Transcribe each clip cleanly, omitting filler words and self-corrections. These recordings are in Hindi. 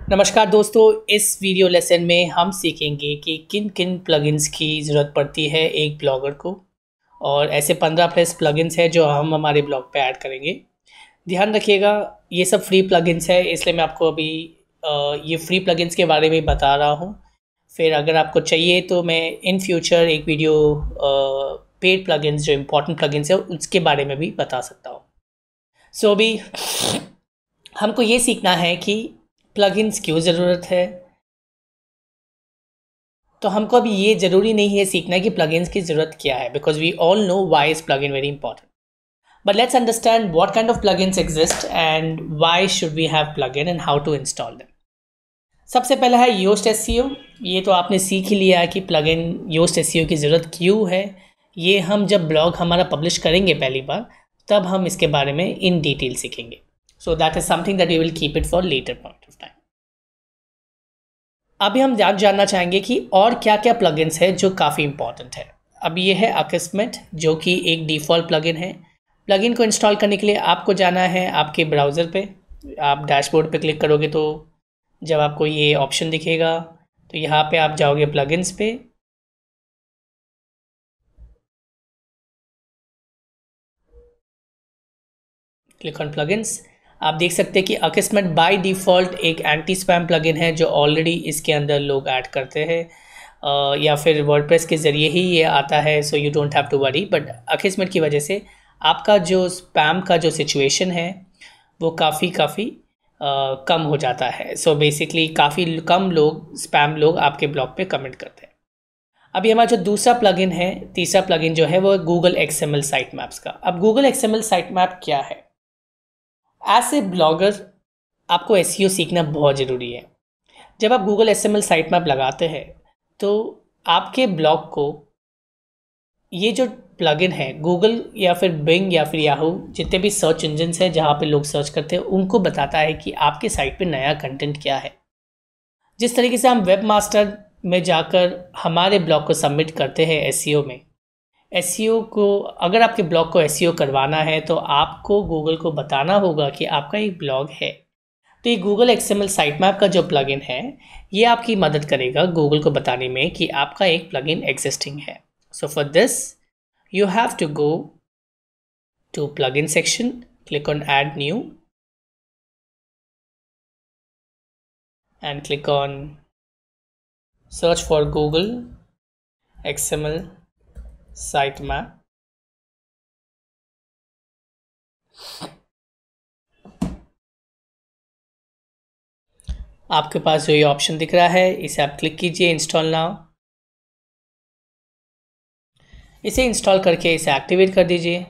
नमस्कार दोस्तों, इस वीडियो लेसन में हम सीखेंगे कि किन किन प्लगइन्स की ज़रूरत पड़ती है एक ब्लॉगर को। और ऐसे 15 प्लस प्लगइन्स हैं जो हम हमारे ब्लॉग पे ऐड करेंगे। ध्यान रखिएगा, ये सब फ्री प्लगइन्स है, इसलिए मैं आपको अभी ये फ्री प्लगइन्स के बारे में बता रहा हूँ। फिर अगर आपको चाहिए तो मैं इन फ्यूचर एक वीडियो पेड प्लगइन्स जो इम्पोर्टेंट प्लगइन्स है उसके बारे में भी बता सकता हूँ। सो अभी हमको ये सीखना है कि प्लगइन्स क्यों ज़रूरत है। तो हमको अभी ये ज़रूरी नहीं है सीखना कि प्लगइन्स की ज़रूरत क्या है, because we all know why is plugin very important. But let's understand what kind of plugins exist and why should we have plugin and how to install them. सबसे पहला है योस्ट एसईओ। ये तो आपने सीख ही लिया है कि प्लगइन योस्ट एसईओ की ज़रूरत क्यों है। ये हम जब ब्लॉग हमारा पब्लिश करेंगे पहली बार, तब हम इसके बारे में इन डिटेल सीखेंगे। So that is something that we will keep it for later point of time. अभी हम जानना चाहेंगे कि और क्या क्या प्लगइन्स है जो काफ़ी इंपॉर्टेंट है। अब ये है अकिस्मेट, जो कि एक डिफ़ॉल्ट प्लगइन है। प्लगइन को इंस्टॉल करने के लिए आपको जाना है आपके ब्राउज़र पे। आप डैशबोर्ड पे क्लिक करोगे तो जब आपको ये ऑप्शन दिखेगा तो यहाँ पे आप जाओगे प्लगइन्स पे। Click on plugins. आप देख सकते हैं कि अकिस्मेट बाय डिफ़ॉल्ट एक एंटी स्पैम प्लगइन है जो ऑलरेडी इसके अंदर लोग ऐड करते हैं, या फिर वर्डप्रेस के ज़रिए ही ये आता है। So you don't have to worry. But Akismet की वजह से आपका जो स्पैम का जो सिचुएशन है वो काफ़ी कम हो जाता है। सो बेसिकली काफ़ी कम लोग स्पैम लोग आपके ब्लॉग पे कमेंट करते हैं। अभी हमारा जो दूसरा प्लगइन है, तीसरा प्लगइन जो है वो गूगल एक्सएमएल साइट मैप्स का। अब गूगल एक्सएमएल साइट मैप क्या है? एज ए ब्लॉगर आपको एसईओ सीखना बहुत ज़रूरी है। जब आप गूगल एसएमएल साइट मैप लगाते हैं तो आपके ब्लॉग को ये जो प्लगइन है गूगल या फिर बिंग या फिर याहू, जितने भी सर्च इंजन्स हैं जहाँ पे लोग सर्च करते हैं, उनको बताता है कि आपके साइट पे नया कंटेंट क्या है। जिस तरीके से हम वेब मास्टर में जाकर हमारे ब्लॉग को सबमिट करते हैं एसईओ में, एसईओ को अगर आपके ब्लॉग को एसईओ करवाना है तो आपको गूगल को बताना होगा कि आपका एक ब्लॉग है। तो ये गूगल एक्सएमएल साइट मैप का जो प्लगइन है ये आपकी मदद करेगा गूगल को बताने में कि आपका एक प्लगइन एग्जिस्टिंग है। So for this you have to go to plugin section, click on add new and click on search for Google XML site map. आपके पास जो ये ऑप्शन दिख रहा है इसे आप क्लिक कीजिए, इंस्टॉल नाउ। इसे इंस्टॉल करके इसे एक्टिवेट कर दीजिए।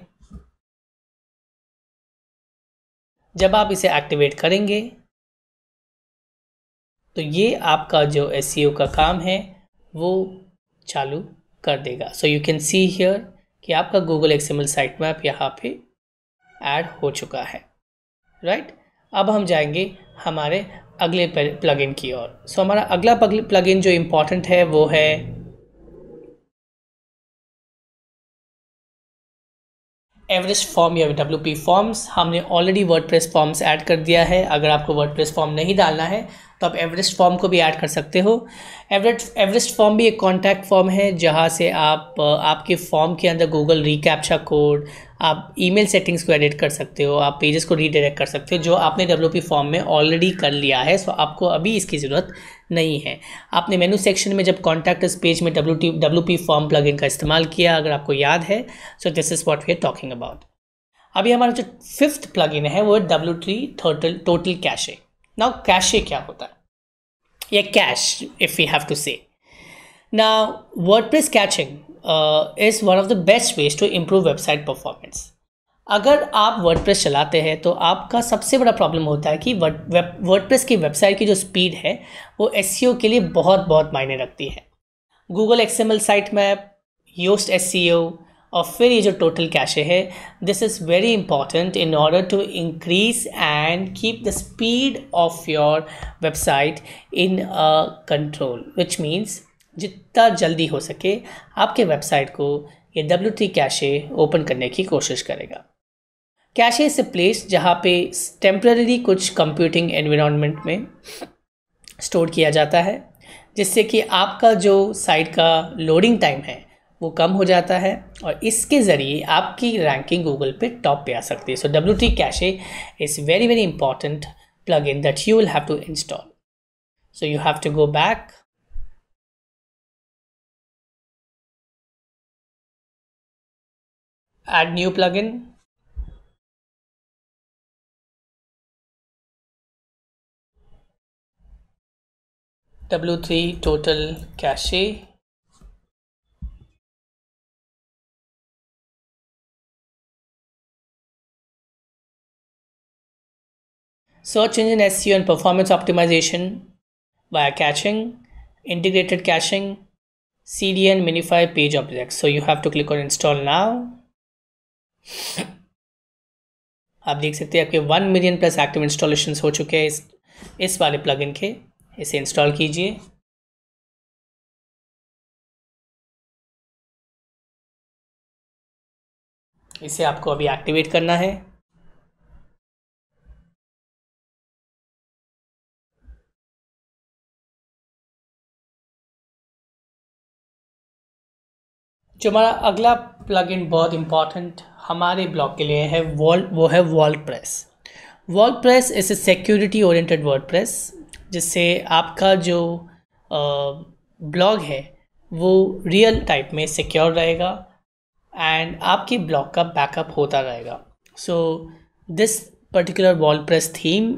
जब आप इसे एक्टिवेट करेंगे तो ये आपका जो एसईओ का काम है वो चालू कर देगा। सो यू कैन सी हियर कि आपका गूगल एक्सएमएल साइट मैप यहाँ पे ऐड हो चुका है, राइट। अब हम जाएंगे हमारे अगले प्लगइन की ओर। सो हमारा अगला प्लगइन जो इम्पोर्टेंट है वो है एवरेस्ट फॉर्म या WP फॉर्म्स। हमने ऑलरेडी वर्डप्रेस फॉर्म्स ऐड कर दिया है। अगर आपको वर्डप्रेस फॉर्म नहीं डालना है तो आप एवरेस्ट फॉर्म को भी ऐड कर सकते हो। एवरेस्ट फॉर्म भी एक कॉन्टैक्ट फॉर्म है जहां से आप आपके फॉर्म के अंदर गूगल रिकैप्चा कोड, आप ईमेल सेटिंग्स को एडिट कर सकते हो, आप पेजेस को रीडायरेक्ट कर सकते हो, जो आपने WP फॉर्म में ऑलरेडी कर लिया है। सो आपको अभी इसकी ज़रूरत नहीं है। आपने मेनू सेक्शन में जब कॉन्टैक्ट अस पेज में WP फॉर्म प्लगइन का इस्तेमाल किया, अगर आपको याद है। So this is what we are talking about. अभी हमारा जो फिफ्थ प्लगइन है वो है W3 total cache. Now cache क्या होता है, या cache if we have to say. Now WordPress caching is one of the best ways to improve website performance. अगर आप वर्डप्रेस चलाते हैं तो आपका सबसे बड़ा प्रॉब्लम होता है कि वर्डप्रेस की वेबसाइट की जो स्पीड है वो एसईओ के लिए बहुत मायने रखती है। Google XML site map, Yoast SEO और फिर ये जो टोटल कैशे है, this is very important in order to increase and keep the speed of your website in control, which means जितना जल्दी हो सके आपके वेबसाइट को ये W3 कैशे ओपन करने की कोशिश करेगा। कैशे इज ए प्लेस जहाँ पे टेम्पररी कुछ कंप्यूटिंग एनवायरनमेंट में स्टोर किया जाता है, जिससे कि आपका जो साइट का लोडिंग टाइम है वो कम हो जाता है और इसके ज़रिए आपकी रैंकिंग गूगल पे टॉप पे आ सकती है. सो W3 cache is very very important plugin that you will have to install. So you have to go back, add new plugin, W3 total cache, search engine SEO and performance optimization via caching, integrated caching, CDN Minify page objects. So you have to click on install now. आप देख सकते हैं आपके 1 मिलियन प्लस एक्टिव इंस्टॉलेशन हो चुके हैं इस वाले प्लगइन के. इसे इंस्टॉल कीजिए. इसे आपको अभी एक्टिवेट करना है. जो हमारा अगला प्लगइन बहुत इंपॉर्टेंट हमारे ब्लॉग के लिए है वो है WordPress. WordPress is a security oriented WordPress, जिससे आपका जो ब्लॉग है वो रियल टाइप में सिक्योर रहेगा एंड आपकी ब्लॉग का बैकअप होता रहेगा. So this particular WordPress theme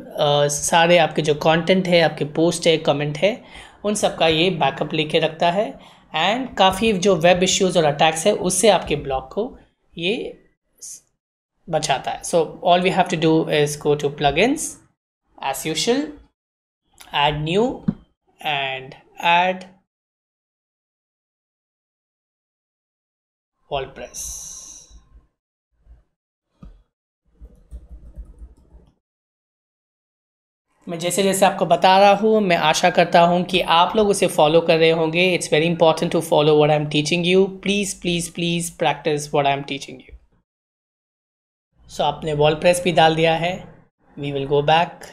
सारे आपके जो कंटेंट है, आपके पोस्ट है, कमेंट है, उन सब का ये बैकअप लेके रखता है एंड काफ़ी जो वेब इश्यूज़ और अटैक्स है उससे आपके ब्लॉग को ये बचाता है. So all we have to do is go to plugins as usual, add new and add WordPress. मैं जैसे जैसे आपको बता रहा हूँ, मैं आशा करता हूँ कि आप लोग उसे फॉलो कर रहे होंगे. It's very important to follow what I am teaching you. Please please please practise what I am teaching you. So आपने वर्डप्रेस भी डाल दिया है. We will go back.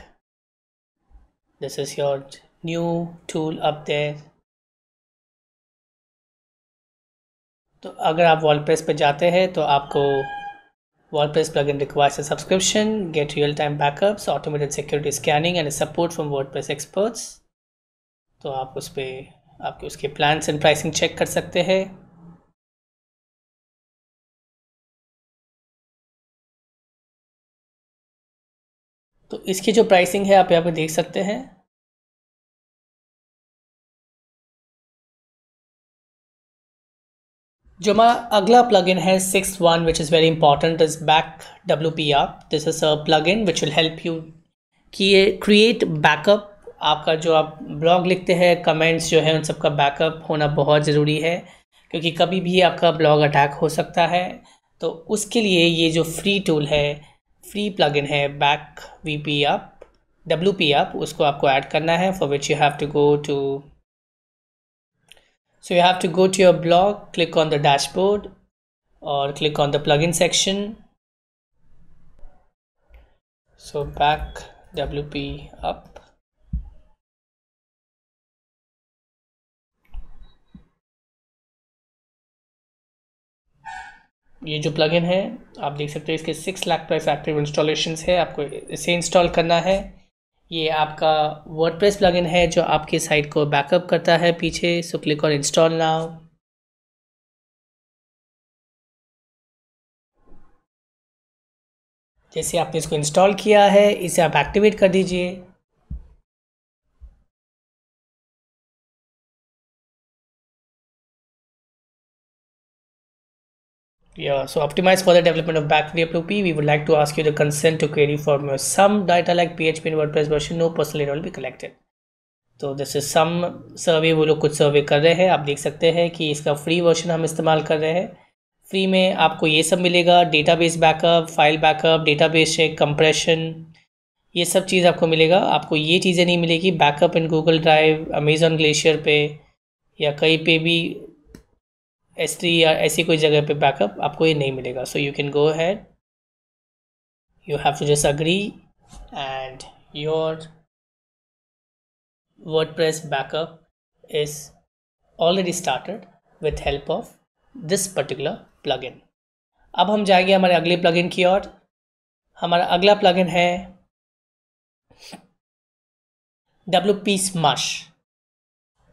This is your new tool up there. तो अगर आप वर्डप्रेस पे जाते हैं तो आपको WordPress plugin requires a subscription, get real-time backups, automated security scanning and support from WordPress experts. तो आप उस पर आपके उसके प्लान्स एंड प्राइसिंग चेक कर सकते हैं. तो इसकी जो प्राइसिंग है आप यहाँ पे देख सकते हैं. जो हमारा अगला प्लगइन है 6th one which is very important is BackWP-Up. This is a plugin which will help you create backup. आपका जो आप ब्लॉग लिखते हैं, कमेंट्स जो है, उन सब का बैकअप होना बहुत ज़रूरी है, क्योंकि कभी भी आपका ब्लॉग अटैक हो सकता है. तो उसके लिए ये जो फ्री टूल है, फ्री प्लगइन है BackWP-Up, WP-Up, उसको आपको ऐड करना है. For which you have to go to So you have to go to your blog, click on the dashboard or click on the plugin section. So BackWP-Up. ये जो प्लगइन है आप देख सकते हैं, इसके 6 लाख प्लस एक्टिव इंस्टॉलेशंस है. आपको इसे इंस्टॉल करना है. ये आपका वर्डप्रेस प्लगइन है जो आपके साइट को बैकअप करता है पीछे. So click on install now. जैसे आपने इसको इंस्टॉल किया है, इसे आप एक्टिवेट कर दीजिए. Yeah, so optimize for the development of BackWP. We would like to ask you the consent to query from your some data like PHP and WordPress version. No personal data will be collected. तो दिस इज सम सर्वे, वो लोग कुछ सर्वे कर रहे हैं. आप देख सकते हैं कि इसका फ्री वर्जन हम इस्तेमाल कर रहे हैं. फ्री में आपको ये सब मिलेगा: database backup, file backup, database check, compression, ये सब चीज़ आपको मिलेगा. आपको ये चीज़ें नहीं मिलेगी backup in Google drive, Amazon glacier पे या कहीं पे भी S3 या ऐसी कोई जगह पे बैकअप आपको ये नहीं मिलेगा. So you can go ahead, you have to just agree and your WordPress backup is already started with help of this particular plugin. अब हम जाएंगे हमारे अगले प्लगइन की ओर। हमारा अगला प्लगइन है WP Smush।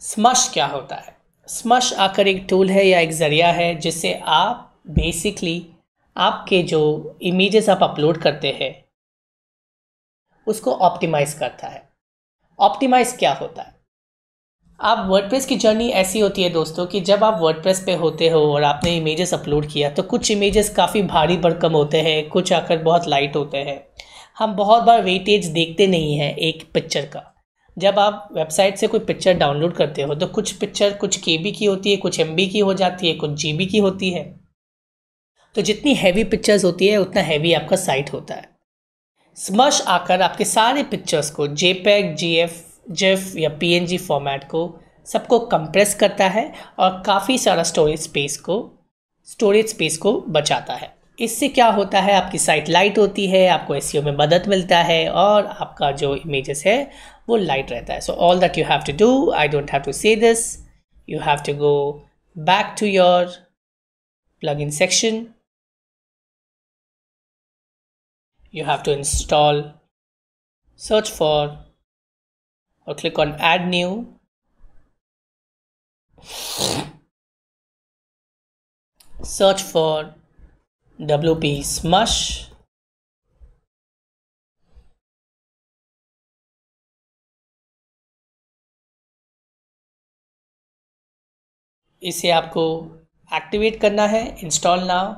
स्मश क्या होता है? स्मश आकर एक टूल है या एक ज़रिया है जिससे आप बेसिकली आपके जो इमेजेस आप अपलोड करते हैं उसको ऑप्टिमाइज़ करता है। ऑप्टिमाइज़ क्या होता है? आप वर्डप्रेस की जर्नी ऐसी होती है दोस्तों कि जब आप वर्डप्रेस पे होते हो और आपने इमेजेस अपलोड किया तो कुछ इमेजेस काफ़ी भारी भरकम होते हैं, कुछ आकर बहुत लाइट होते हैं। हम बहुत बार वेटेज देखते नहीं हैं एक पिक्चर का। जब आप वेबसाइट से कोई पिक्चर डाउनलोड करते हो तो कुछ पिक्चर कुछ केबी की होती है, कुछ एमबी की हो जाती है, कुछ जीबी की होती है। तो जितनी हैवी पिक्चर्स होती है उतना हैवी आपका साइट होता है। स्मश आकर आपके सारे पिक्चर्स को जेपेग, जीएफ, जेफ या पीएनजी फॉर्मेट को सबको कंप्रेस करता है और काफ़ी सारा स्टोरेज स्पेस को बचाता है। इससे क्या होता है, आपकी साइट लाइट होती है, आपको एसईओ में मदद मिलता है और आपका जो इमेजेस है वो लाइट रहता है। So all that you have to do, I don't have to say this, you have to go back to your plugin section. You have to install, search for or click on add new. Search for WP Smush. इसे आपको एक्टिवेट करना है, इंस्टॉल नाउ,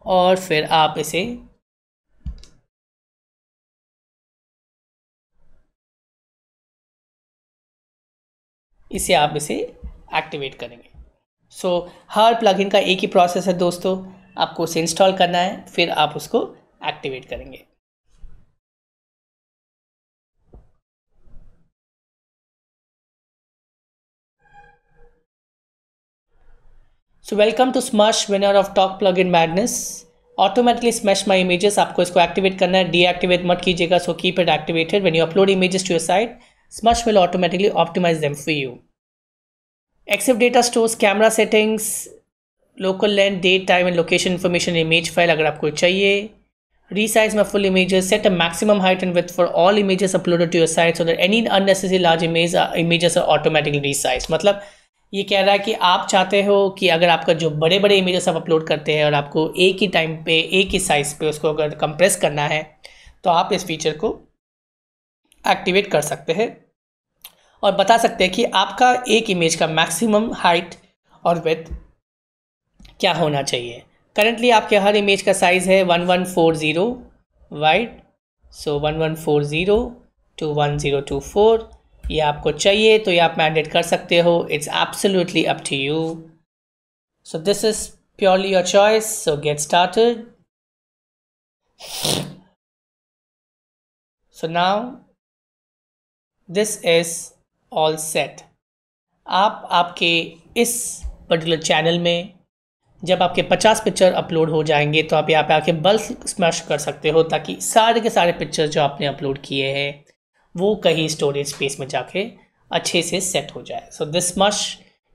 और फिर आप इसे आप एक्टिवेट करेंगे। सो हर प्लगइन का एक ही प्रोसेस है दोस्तों, आपको उसे इंस्टॉल करना है, फिर आप उसको एक्टिवेट करेंगे। So welcome to Smush, winner of top plugin madness. Automatically smash my images, आपको इसको एक्टिवेट करना है, डीएक्टिवेट मत कीजिएगा। So keep it activated. When you upload images to your site, Smush will automatically optimise them for you. EXIF data stores camera settings, local length, date, time and location information image file अगर आपको चाहिए। Resize my full images. Set a maximum height and width for all images uploaded to your site so that any unnecessary large images are automatically resized. मतलब ये कह रहा है कि आप चाहते हो कि अगर आपका जो बड़े बड़े इमेजेस आप अपलोड करते हैं और आपको एक ही टाइम पे एक ही साइज पे उसको अगर कंप्रेस करना है तो आप इस फीचर को एक्टिवेट कर सकते हैं और बता सकते हैं कि आपका एक इमेज का मैक्सिमम हाइट और विड्थ क्या होना चाहिए। करंटली आपके हर इमेज का साइज़ है 1140 वाइड, सो 1140 to 1024। ये आपको चाहिए तो ये आप मैंडेट कर सकते हो, it's absolutely up to you. So this is purely your choice, so get started. So now this is all set. आप आपके इस पर्टिकुलर चैनल में जब आपके 50 पिक्चर अपलोड हो जाएंगे तो आप यहाँ पे आके बल्क स्मैश कर सकते हो ताकि सारे के सारे पिक्चर जो आपने अपलोड किए हैं वो कहीं स्टोरेज स्पेस में जाके अच्छे से सेट हो जाए। So this Smush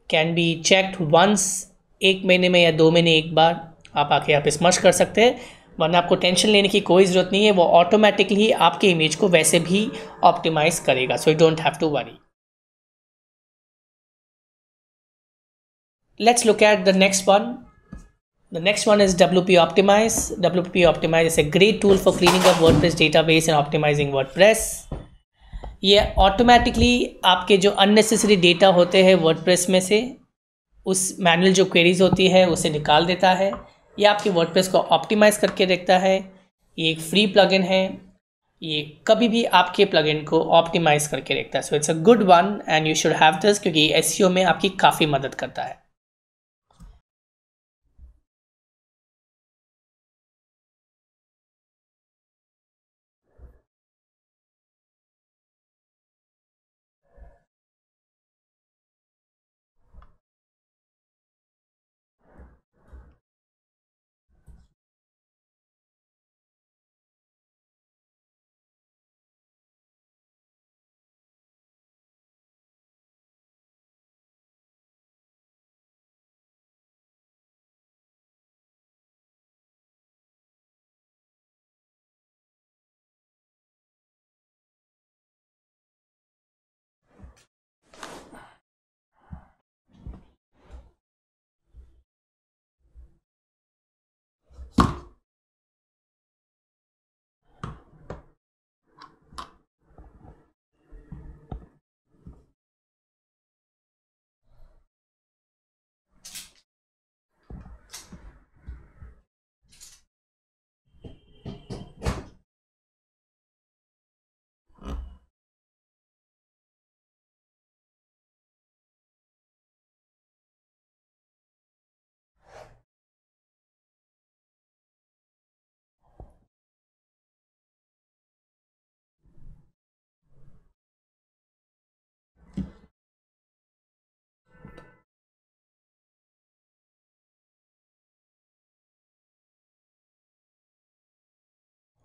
can be checked once, 1 महीने में या 2 महीने एक बार आप आके यहाँ पे स्मैश कर सकते हैं, वरना आपको टेंशन लेने की कोई ज़रूरत नहीं है। वो ऑटोमेटिकली आपके इमेज को वैसे भी ऑप्टिमाइज करेगा, so you don't have to worry. Let's look at the next one. The next one is WP Optimize. WP Optimize is a great tool for cleaning up WordPress database and optimizing WordPress. ये ऑटोमेटिकली आपके जो अननेसेसरी डेटा होते हैं वर्डप्रेस में से उस मैनुअल जो क्वेरीज होती है उसे निकाल देता है। ये आपके वर्डप्रेस को ऑप्टिमाइज करके देखता है। ये एक फ्री प्लगइन है, ये कभी भी आपके प्लगइन को ऑप्टिमाइज करके देखता है। So it's a good one and you should have this, क्योंकि एसईओ में आपकी काफ़ी मदद करता है।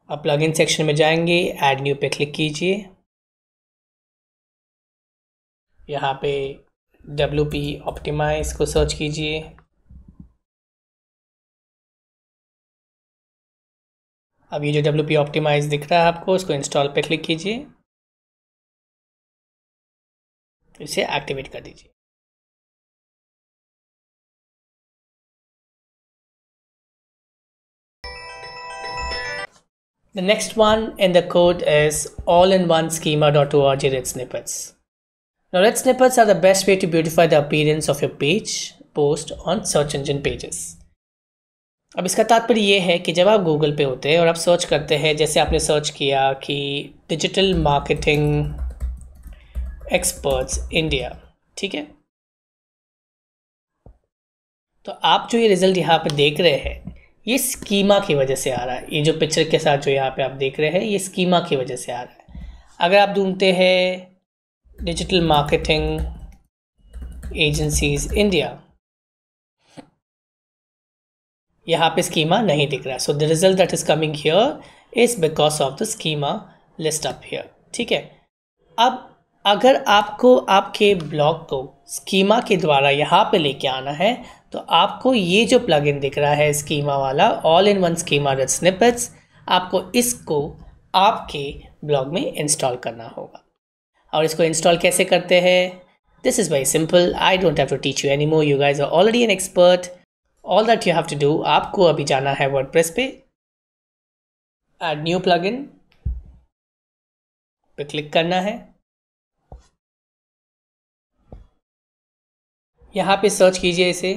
आप प्लगइन सेक्शन में जाएंगे, ऐड न्यू पे क्लिक कीजिए। यहाँ पे WP ऑप्टिमाइज को सर्च कीजिए। अब ये जो WP ऑप्टिमाइज दिख रहा है आपको, उसको इंस्टॉल पे क्लिक कीजिए, इसे एक्टिवेट कर दीजिए। The next one in the code is all-in-one schema.org red snippets. Now red snippets are the best way to beautify the appearance of your page post on search engine pages. अब इसका तात्पर्य ये है कि जब आप गूगल पे होते हैं और आप सर्च करते हैं, जैसे आपने सर्च किया कि डिजिटल मार्केटिंग एक्सपर्ट्स इंडिया, ठीक है, तो आप जो ये रिजल्ट यहाँ पे देख रहे हैं ये स्कीमा की वजह से आ रहा है। ये जो पिक्चर के साथ जो यहाँ पे आप देख रहे हैं ये स्कीमा की वजह से आ रहा है। अगर आप ढूंढते हैं डिजिटल मार्केटिंग एजेंसीज इंडिया, यहाँ पे स्कीमा नहीं दिख रहा है। So the result that is coming here is because of the schema list up here, ठीक है। अब अगर आपको आपके ब्लॉग को स्कीमा के द्वारा यहाँ पे लेके आना है तो आपको ये जो प्लगइन दिख रहा है स्कीमा वाला, all in one schema red snippets, आपको इसको आपके ब्लॉग में इंस्टॉल करना होगा। और इसको इंस्टॉल कैसे करते हैं? This is very simple, I don't have to teach you any more, you guys are already an expert. All that you have to do, आपको अभी जाना है वर्डप्रेस पे, ऐड न्यू प्लगइन पे क्लिक करना है। यहाँ पे सर्च कीजिए इसे,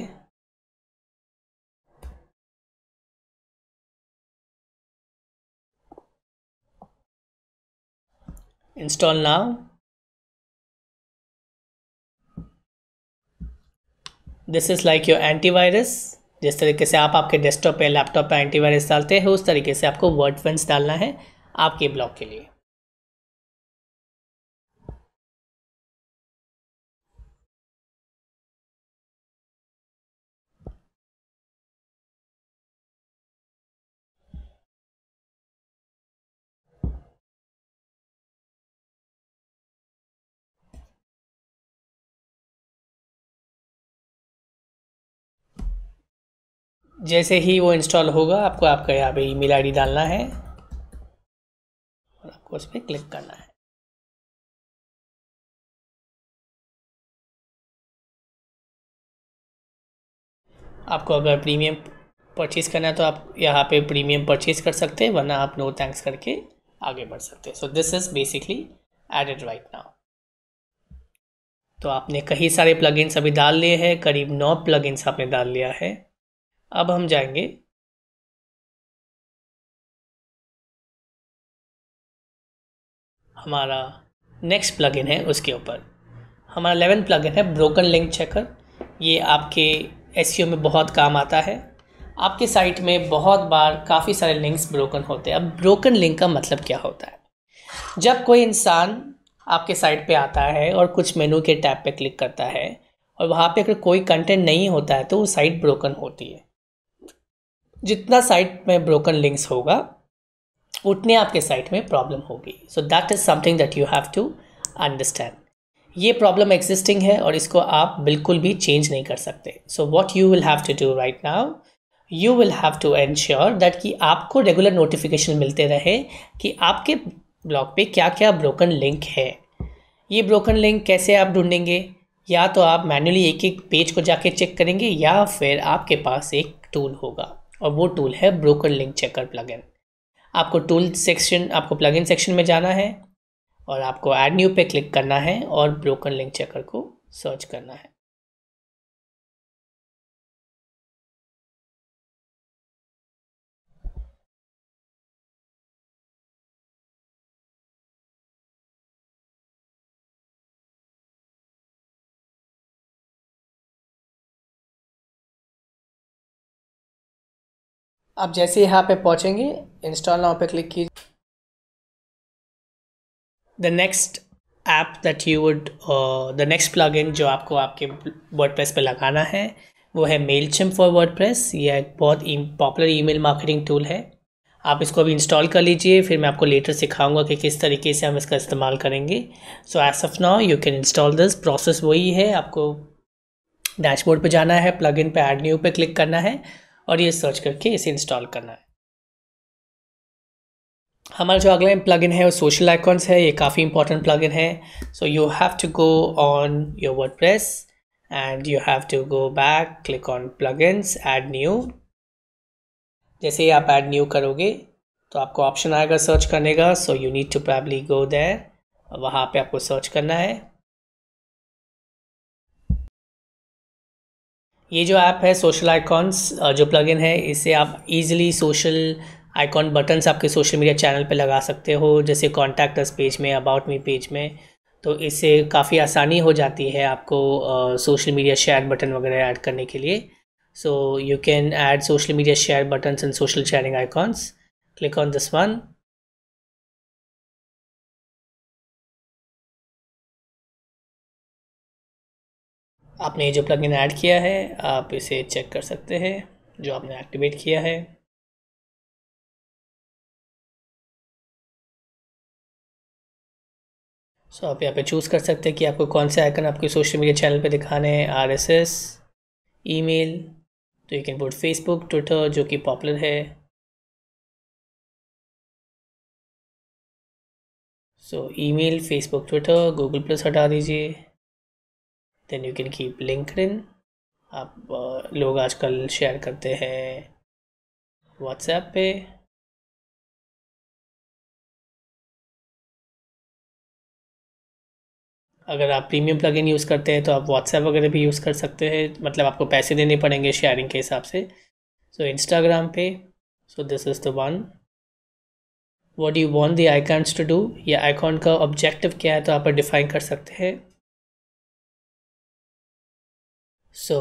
install now. This is like your antivirus. जिस तरीके से आप आपके डेस्कटॉप पे लैपटॉप पे एंटीवायरस डालते हैं उस तरीके से आपको वर्डप्रेस डालना है आपके ब्लॉग के लिए। जैसे ही वो इंस्टॉल होगा आपको आपका यहाँ पे ईमेल आईडी डालना है और आपको उस पर क्लिक करना है। आपको अगर प्रीमियम परचेज़ करना है तो आप यहाँ पे प्रीमियम परचेज़ कर सकते हैं, वरना आप नो थैंक्स करके आगे बढ़ सकते हैं। So this is basically added right now. तो आपने कई सारे प्लगइन्स अभी डाल लिए हैं, करीब 9 प्लगइन्स आपने डाल लिया है। अब हम जाएंगे हमारा नेक्स्ट प्लगइन है उसके ऊपर। हमारा 11 प्लगइन है ब्रोकन लिंक चेकर। ये आपके एसईओ में बहुत काम आता है। आपके साइट में बहुत बार काफ़ी सारे लिंक्स ब्रोकन होते हैं। अब ब्रोकन लिंक का मतलब क्या होता है? जब कोई इंसान आपके साइट पे आता है और कुछ मेनू के टैब पे क्लिक करता है और वहाँ पे अगर कोई कंटेंट नहीं होता है तो वो साइट ब्रोकन होती है। जितना साइट में ब्रोकन लिंक्स होगा उतने आपके साइट में प्रॉब्लम होगी। So that is something that you have to understand. ये प्रॉब्लम एग्जिस्टिंग है और इसको आप बिल्कुल भी चेंज नहीं कर सकते। So what you will have to do right now, you will have to ensure that कि आपको रेगुलर नोटिफिकेशन मिलते रहे कि आपके ब्लॉग पे क्या क्या ब्रोकन लिंक है। ये ब्रोकन लिंक कैसे आप ढूंढेंगे? या तो आप मैन्युअली एक एक पेज को जाके चेक करेंगे या फिर आपके पास एक टूल होगा और वो टूल है ब्रोकन लिंक चेकर प्लगइन। आपको टूल सेक्शन, आपको प्लगइन सेक्शन में जाना है और आपको ऐड न्यू पे क्लिक करना है और ब्रोकन लिंक चेकर को सर्च करना है। आप जैसे यहाँ पे पहुँचेंगे इंस्टॉल नाउ पे क्लिक कीजिए। The next app that you would, the next plugin जो आपको आपके वर्डप्रेस पे लगाना है वो है मेलचिम्प फॉर वर्डप्रेस। यह एक बहुत पॉपुलर ईमेल मार्केटिंग टूल है। आप इसको अभी इंस्टॉल कर लीजिए, फिर मैं आपको लेटर सिखाऊंगा कि किस तरीके से हम इसका इस्तेमाल करेंगे। So as of now you can install this. Process वही है, आपको डैशबोर्ड पे जाना है, प्लगइन पे ऐड न्यू पे क्लिक करना है और ये सर्च करके इसे इंस्टॉल करना है। हमारा जो अगला प्लगइन है वो सोशल आइकॉन्स है। ये काफ़ी इंपॉर्टेंट प्लगइन है। So you have to go on your WordPress and you have to go back, click on plugins, add new. जैसे ही आप ऐड न्यू करोगे तो आपको ऑप्शन आएगा सर्च करने का। So you need to probably go there, वहाँ पे आपको सर्च करना है। ये जो ऐप है सोशल आइकॉन्स जो प्लगइन है, इससे आप इजीली सोशल आइकॉन बटन्स आपके सोशल मीडिया चैनल पे लगा सकते हो, जैसे कॉन्टैक्ट अस पेज में, अबाउट मी पेज में। तो इससे काफ़ी आसानी हो जाती है आपको सोशल मीडिया शेयर बटन वगैरह ऐड करने के लिए। सो you can add social media share buttons and social sharing icons. Click on this one. आपने जो प्लगइन ऐड किया है आप इसे चेक कर सकते हैं, जो आपने एक्टिवेट किया है। सो आप यहाँ पे चूज़ कर सकते हैं कि आपको कौन से आइकन आपके सोशल मीडिया चैनल पे दिखाने हैं। आरएसएस, ईमेल, तो you can put Facebook, Twitter जो कि पॉपुलर है। So email, Facebook, Twitter, Google plus हटा दीजिए। Then you can keep LinkedIn. आप लोग आजकल शेयर करते हैं व्हाट्सएप पे। अगर आप प्रीमियम प्लगइन यूज़ करते हैं तो आप व्हाट्सएप वगैरह भी यूज़ कर सकते हैं, मतलब आपको पैसे देने पड़ेंगे शेयरिंग के हिसाब से। सो इंस्टाग्राम पे, so this is the one. What you want the icons to do, ये आइकॉन का ऑब्जेक्टिव क्या है तो आप डिफाइन कर सकते हैं। So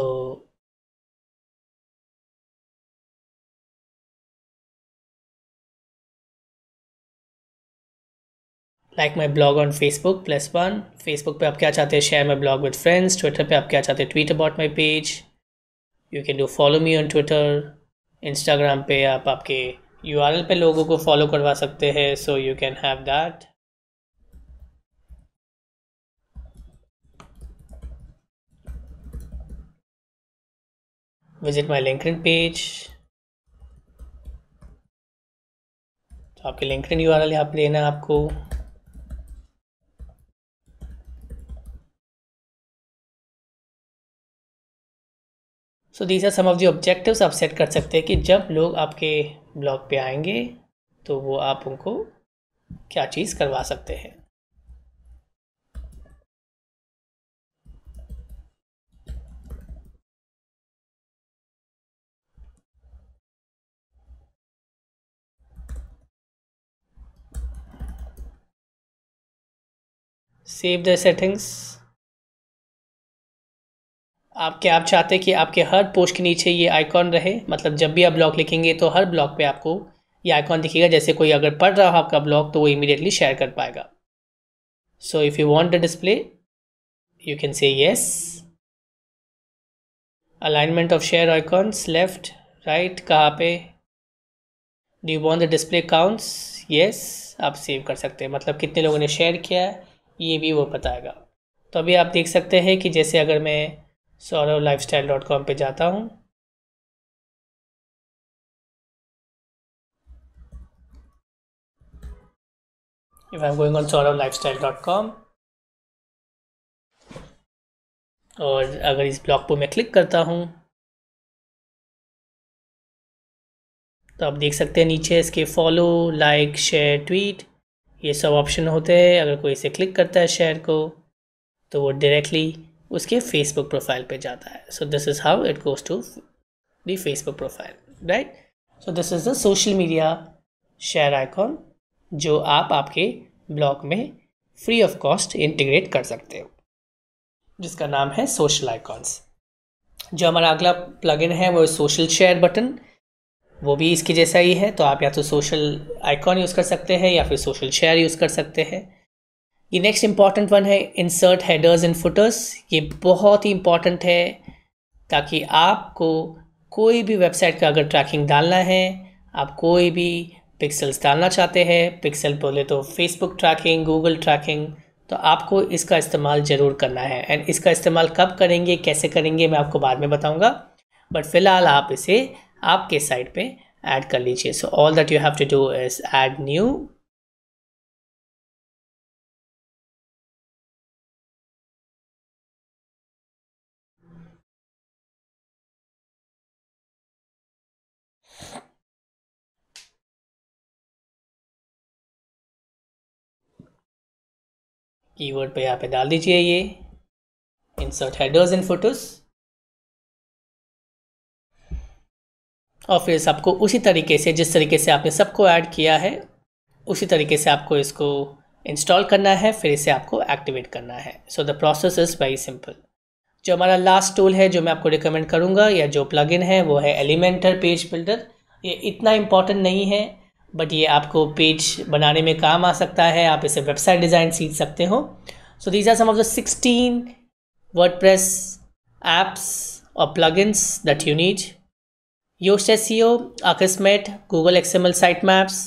like my blog on Facebook +1। Facebook पे आप क्या चाहते हैं, share my blog with friends. Twitter पे आप क्या चाहते हैं, tweet about my page. You can do follow me on Twitter. Instagram पे आप आपके URL पे लोगों को फॉलो करवा सकते हैं, so you can have that. Visit my LinkedIn page, तो आपके लिंक्डइन URL यहाँ पे लेना है आपको। So these are some of the objectives. आप सेट कर सकते हैं कि जब लोग आपके ब्लॉग पे आएंगे तो वो आप उनको क्या चीज़ करवा सकते हैं। Save the settings. आप चाहते हैं कि आपके हर पोस्ट के नीचे ये आइकॉन रहे, मतलब जब भी आप ब्लॉग लिखेंगे तो हर ब्लॉग पे आपको ये आइकॉन दिखेगा, जैसे कोई अगर पढ़ रहा हो आपका ब्लॉग तो वो इमीडिएटली शेयर कर पाएगा। So if you want the display you can say yes. Alignment of share icons, left right कहाँ पे। Do you want the display counts, yes. आप सेव कर सकते हैं, मतलब कितने लोगों ने शेयर किया है ये भी वो बताएगा। तो अभी आप देख सकते हैं कि जैसे अगर मैं sauravlifestyle.com पे जाता हूँ, if I am going on sauravlifestyle.com और अगर इस ब्लॉग पर मैं क्लिक करता हूँ तो आप देख सकते हैं नीचे इसके फॉलो, लाइक, शेयर, ट्वीट ये सब ऑप्शन होते हैं। अगर कोई इसे क्लिक करता है शेयर को तो वो डायरेक्टली उसके फेसबुक प्रोफाइल पे जाता है। So this is how it goes to the Facebook profile, right. So this is the social media share icon जो आप आपके ब्लॉग में फ्री ऑफ कॉस्ट इंटीग्रेट कर सकते हो, जिसका नाम है सोशल आइकॉन्स। जो हमारा अगला प्लगइन है वो सोशल शेयर बटन, वो भी इसके जैसा ही है। तो आप या तो सोशल आइकॉन यूज़ कर सकते हैं या फिर सोशल शेयर यूज़ कर सकते हैं। ये नेक्स्ट इंपॉर्टेंट वन है इंसर्ट हेडर्स एंड फुटर्स। ये बहुत ही इंपॉर्टेंट है ताकि आपको कोई भी वेबसाइट का अगर ट्रैकिंग डालना है, आप कोई भी पिक्सल्स डालना चाहते हैं, पिक्सल बोले तो फेसबुक ट्रैकिंग, गूगल ट्रैकिंग, तो आपको इसका इस्तेमाल ज़रूर करना है। एंड इसका इस्तेमाल कब करेंगे, कैसे करेंगे, मैं आपको बाद में बताऊंगा, बट फिलहाल आप इसे आपके साइट पे ऐड कर लीजिए। So all that you have to do is add new, keyword पे यहाँ पे डाल दीजिए ये इंसर्ट हेडर्स एंड फोटोज, और फिर सबको उसी तरीके से, जिस तरीके से आपने सबको ऐड किया है, उसी तरीके से आपको इसको इंस्टॉल करना है, फिर इसे आपको एक्टिवेट करना है। So the process is very simple. जो हमारा लास्ट टूल है जो मैं आपको रिकमेंड करूँगा, या जो प्लगइन है, वो है एलिमेंटर पेज बिल्डर। ये इतना इम्पॉर्टेंट नहीं है, बट ये आपको पेज बनाने में काम आ सकता है, आप इसे वेबसाइट डिज़ाइन सीख सकते हो। So these are some of the 16 WordPress apps or plugins that you need. Yoast SEO, Akismet, Google XML sitemaps,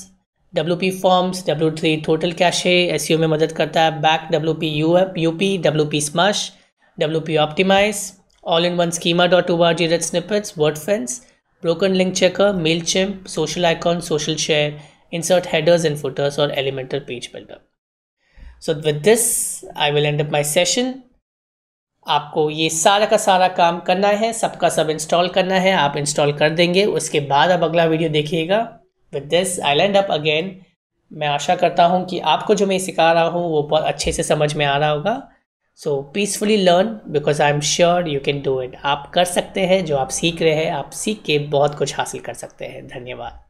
WP Forms, W3 Total Cache SEO में मदद करता है, Back WP UP, WP Smash, WP Optimize, All-in-One Schema.org Red Snippets, WordFence, Broken Link Checker, Mailchimp, Social Icon, Social Share, Insert Headers and Footers, और Elementor Page Builder. So with this, I will end up my session. आपको ये सारा का सारा काम करना है, सबका सब इंस्टॉल करना है, आप इंस्टॉल कर देंगे, उसके बाद आप अगला वीडियो देखिएगा। With this I and up again. मैं आशा करता हूँ कि आपको जो मैं सिखा रहा हूँ वो बहुत अच्छे से समझ में आ रहा होगा। So peacefully learn, because I am sure you can do it. आप कर सकते हैं, जो आप सीख रहे हैं, आप सीख के बहुत कुछ हासिल कर सकते हैं। धन्यवाद।